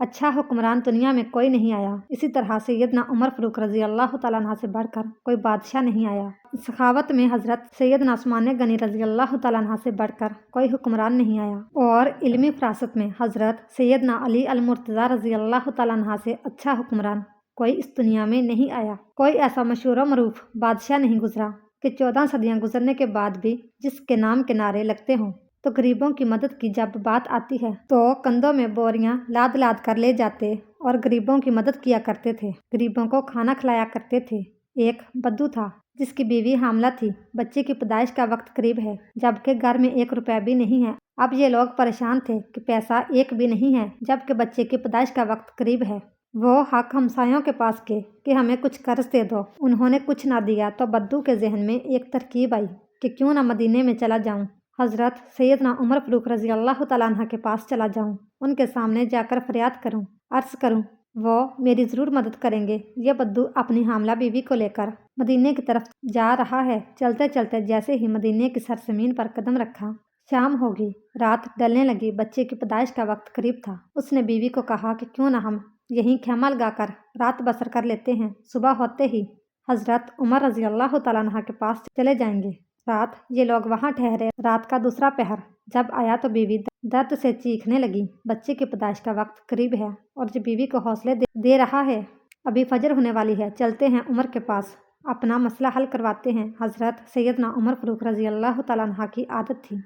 اچھا حکمران دنیا میں کوئی نہیں آیا، اسی طرح سیدنا عمر فاروق رضی اللہ تعالیٰ عنہ سے بڑھ کر کوئی بادشاہ نہیں آیا۔ سخاوت میں حضرت سیدنا عثمان غنی رضی اللہ تعالیٰ عنہ سے بڑھ کر کوئی حکمران نہیں آیا، اور علمی فراست میں حضرت سیدنا علی المرتضیٰ رضی اللہ تعالیٰ عنہ سے اچھا حکمران کوئی اس دنیا میں نہیں آیا۔ کوئی ایسا مشہور و معروف بادشاہ نہیں گزرا کہ 14 صدیاں گزرنے کے بعد بھی جس کے نام کے نعرے لگتے ہوں تو غریبوں کی مدد کی جب بات آتی ہے تو کندھوں میں بوریاں لاد لاد کر لے جاتے اور غریبوں کی مدد کیا کرتے تھے، غریبوں کو کھانا کھلایا کرتے تھے۔ ایک بدو تھا جس کی بیوی حاملہ تھی، بچے کی پیدائش کا وقت قریب ہے جبکہ گھر میں 1 روپیہ بھی نہیں ہے۔ اب یہ لوگ پریشان تھے کہ پیسہ ایک بھی نہیں ہے جبکہ بچے کی پیدائش کا وقت قریب ہے۔ وہ حق ہمسایوں کے پاس کے کہ ہمیں کچھ قرض دے دو، انہوں نے کچھ نہ دیا تو بدو کے ذہن میں ایک ترکیب آئی کہ کیوں نہ مدینے میں چلا جاؤں، حضرت سیدنا عمر فاروق رضی اللہ تعالیٰ عنہ کے پاس چلا جاؤں، ان کے سامنے جا کر فریاد کروں، عرض کروں، وہ میری ضرور مدد کریں گے۔ یہ بدو اپنی حاملہ بیوی کو لے کر مدینے کی طرف جا رہا ہے۔ چلتے چلتے جیسے ہی مدینے کی سرزمین پر قدم رکھا، شام ہوگی، رات ڈلنے لگی، بچے کی پیدائش کا وقت قریب تھا۔ اس نے بیوی کو کہا کہ کیوں نہ ہم یہیں خیمہ لگا کر رات بسر کر لیتے ہیں، صبح ہوتے ہی حضرت عمر رضی اللہ تعالیٰ عنہ کے پاس چلے جائیں گے۔ رات یہ لوگ وہاں ٹھہرے۔ رات کا دوسرا پہر جب آیا تو بیوی درد سے چیخنے لگی، بچے کی پیدائش کا وقت قریب ہے اور جو بیوی کو حوصلے دے رہا ہے، ابھی فجر ہونے والی ہے، چلتے ہیں عمر کے پاس، اپنا مسئلہ حل کرواتے ہیں۔ حضرت سیدنا عمر فاروق رضی اللہ تعالیٰ عنہ کی عادت تھی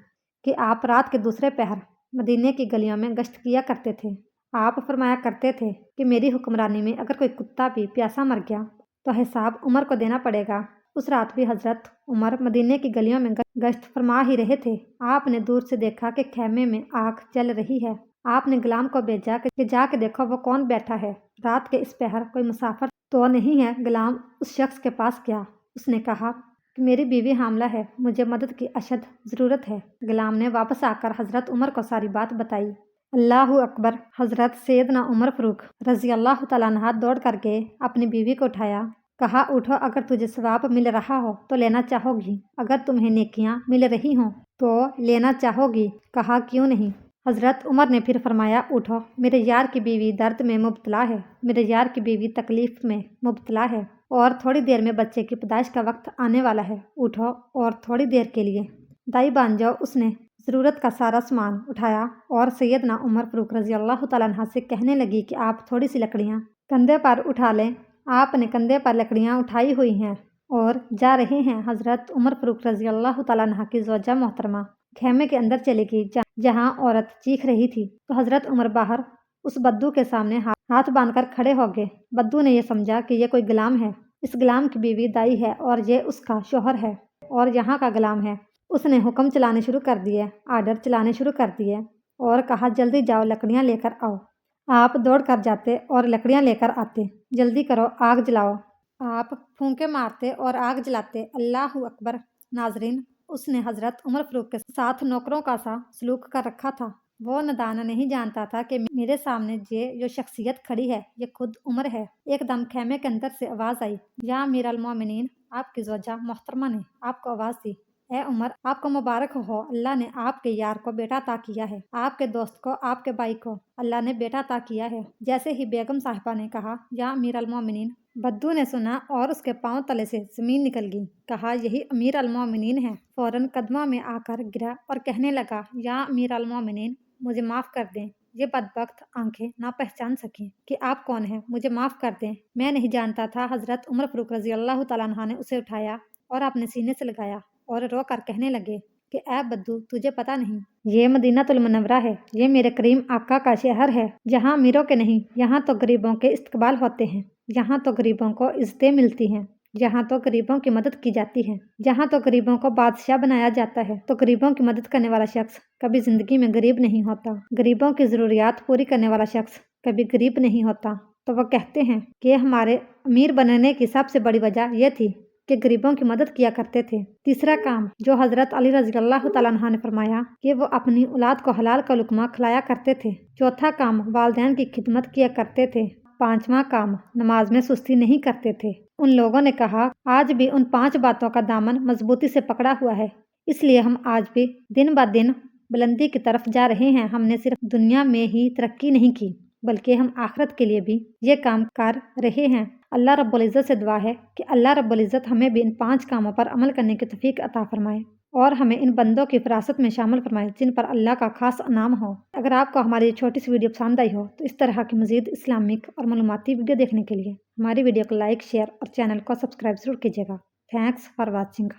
کہ آپ رات کے دوسرے پہر مدینے کی گلیوں میں گشت کیا کرتے تھے۔ آپ فرمایا کرتے تھے کہ میری حکمرانی میں اگر کوئی کتا بھی پیاسا مر گیا تو حساب عمر کو دینا پڑے گا۔ اس رات بھی حضرت عمر مدینے کی گلیوں میں گشت فرما ہی رہے تھے۔ آپ نے دور سے دیکھا کہ خیمے میں آگ جل رہی ہے۔ آپ نے غلام کو بھیجا کہ جا کے دیکھو وہ کون بیٹھا ہے، رات کے اس پہر کوئی مسافر تو نہیں ہے۔ غلام اس شخص کے پاس گیا، اس نے کہا کہ میری بیوی حاملہ ہے، مجھے مدد کی اشد ضرورت ہے۔ غلام نے واپس آ کر حضرت عمر کو ساری بات بتائی۔ اللہ اکبر! حضرت سیدنا عمر فاروق رضی اللہ تعالیٰ عنہ دوڑ کر کے اپنی بیوی کو اٹھایا، کہا اٹھو، اگر تجھے ثواب مل رہا ہو تو لینا چاہو گی، اگر تمہیں نیکیاں مل رہی ہوں تو لینا چاہو گی؟ کہا کیوں نہیں۔ حضرت عمر نے پھر فرمایا اٹھو، میرے یار کی بیوی درد میں مبتلا ہے، میرے یار کی بیوی تکلیف میں مبتلا ہے اور تھوڑی دیر میں بچے کی پیدائش کا وقت آنے والا ہے، اٹھو اور تھوڑی دیر کے لیے دائی بان جاؤ۔ اس نے ضرورت کا سارا سامان اٹھایا اور سیدنا عمر فاروق رضی اللہ تعالیٰ عنہ سے کہنے لگی کہ آپ تھوڑی سی لکڑیاں کندھے پر اٹھا لیں۔ آپ نے کندھے پر لکڑیاں اٹھائی ہوئی ہیں اور جا رہے ہیں۔ حضرت عمر فاروق رضی اللہ تعالیٰ عنہ کی زوجہ محترمہ خیمے کے اندر چلی گئی جہاں عورت چیخ رہی تھی تو حضرت عمر باہر اس بدو کے سامنے ہاتھ باندھ کر کھڑے ہو گئے۔ بدو نے یہ سمجھا کہ یہ کوئی غلام ہے، اس غلام کی بیوی دائی ہے اور یہ اس کا شوہر ہے اور یہاں کا غلام ہے۔ اس نے حکم چلانے شروع کر دیے، آرڈر چلانے شروع کر دیے اور کہا جلدی جاؤ، لکڑیاں لے کر آؤ۔ آپ دوڑ کر جاتے اور لکڑیاں لے کر آتے، جلدی کرو، آگ جلاؤ۔ آپ پھونکے مارتے اور آگ جلاتے۔ اللہ اکبر! ناظرین، اس نے حضرت عمر فاروق کے ساتھ نوکروں کا سا سلوک کر رکھا تھا۔ وہ نادان نہیں جانتا تھا کہ میرے سامنے جو شخصیت کھڑی ہے یہ خود عمر ہے۔ ایک دم خیمے کے اندر سے آواز آئی، یا امیر المومنین! آپ کی زوجہ محترمہ نے آپ کو آواز دی، اے عمر، آپ کو مبارک ہو، اللہ نے آپ کے یار کو بیٹا عطا کیا ہے، آپ کے دوست کو، آپ کے بھائی کو اللہ نے بیٹا عطا کیا ہے۔ جیسے ہی بیگم صاحبہ نے کہا یا امیر المومنین، بدو نے سنا اور اس کے پاؤں تلے سے زمین نکل گئی۔ کہا یہی امیر المومنین ہے۔ فوراً قدموں میں آ کر گرا اور کہنے لگا، یا امیر المومنین، مجھے معاف کر دیں، یہ بدبخت آنکھیں نہ پہچان سکیں کہ آپ کون ہیں، مجھے معاف کر دیں، میں نہیں جانتا تھا۔ حضرت عمر فاروق رضی اللہ تعالیٰ عنہ نے اسے اٹھایا اور اپنے سینے سے لگایا اور رو کر کہنے لگے کہ اے بدو، تجھے پتہ نہیں یہ مدینہ المنورہ ہے، یہ میرے کریم آقا کا شہر ہے، جہاں امیروں کے نہیں، یہاں تو غریبوں کے استقبال ہوتے ہیں، یہاں تو غریبوں کو عزتیں ملتی ہیں، جہاں تو غریبوں کی مدد کی جاتی ہے، جہاں تو غریبوں کو بادشاہ بنایا جاتا ہے۔ تو غریبوں کی مدد کرنے والا شخص کبھی زندگی میں غریب نہیں ہوتا، غریبوں کی ضروریات پوری کرنے والا شخص کبھی غریب نہیں ہوتا۔ تو وہ کہتے ہیں کہ ہمارے امیر بننے کی سب سے بڑی وجہ یہ تھی کہ غریبوں کی مدد کیا کرتے تھے۔ تیسرا کام جو حضرت علی رضی اللہ تعالیٰ عنہ نے فرمایا کہ وہ اپنی اولاد کو حلال کا لقمہ کھلایا کرتے تھے۔ چوتھا کام والدین کی خدمت کیا کرتے تھے۔ پانچواں کام نماز میں سستی نہیں کرتے تھے۔ ان لوگوں نے کہا آج بھی ان 5 باتوں کا دامن مضبوطی سے پکڑا ہوا ہے، اس لیے ہم آج بھی دن بہ دن بلندی کی طرف جا رہے ہیں۔ ہم نے صرف دنیا میں ہی ترقی نہیں کی بلکہ ہم آخرت کے لیے بھی یہ کام کر رہے ہیں۔ اللہ رب العزت سے دعا ہے کہ اللہ رب العزت ہمیں بھی ان 5 کاموں پر عمل کرنے کی توفیق عطا فرمائے اور ہمیں ان بندوں کی فراست میں شامل فرمائے جن پر اللہ کا خاص انعام ہو۔ اگر آپ کو ہماری یہ چھوٹی سی ویڈیو پسند آئی ہو تو اس طرح کی مزید اسلامک اور معلوماتی ویڈیو دیکھنے کے لیے ہماری ویڈیو کو لائک، شیئر اور چینل کو سبسکرائب ضرور کیجیے گا۔ Thanks for watching.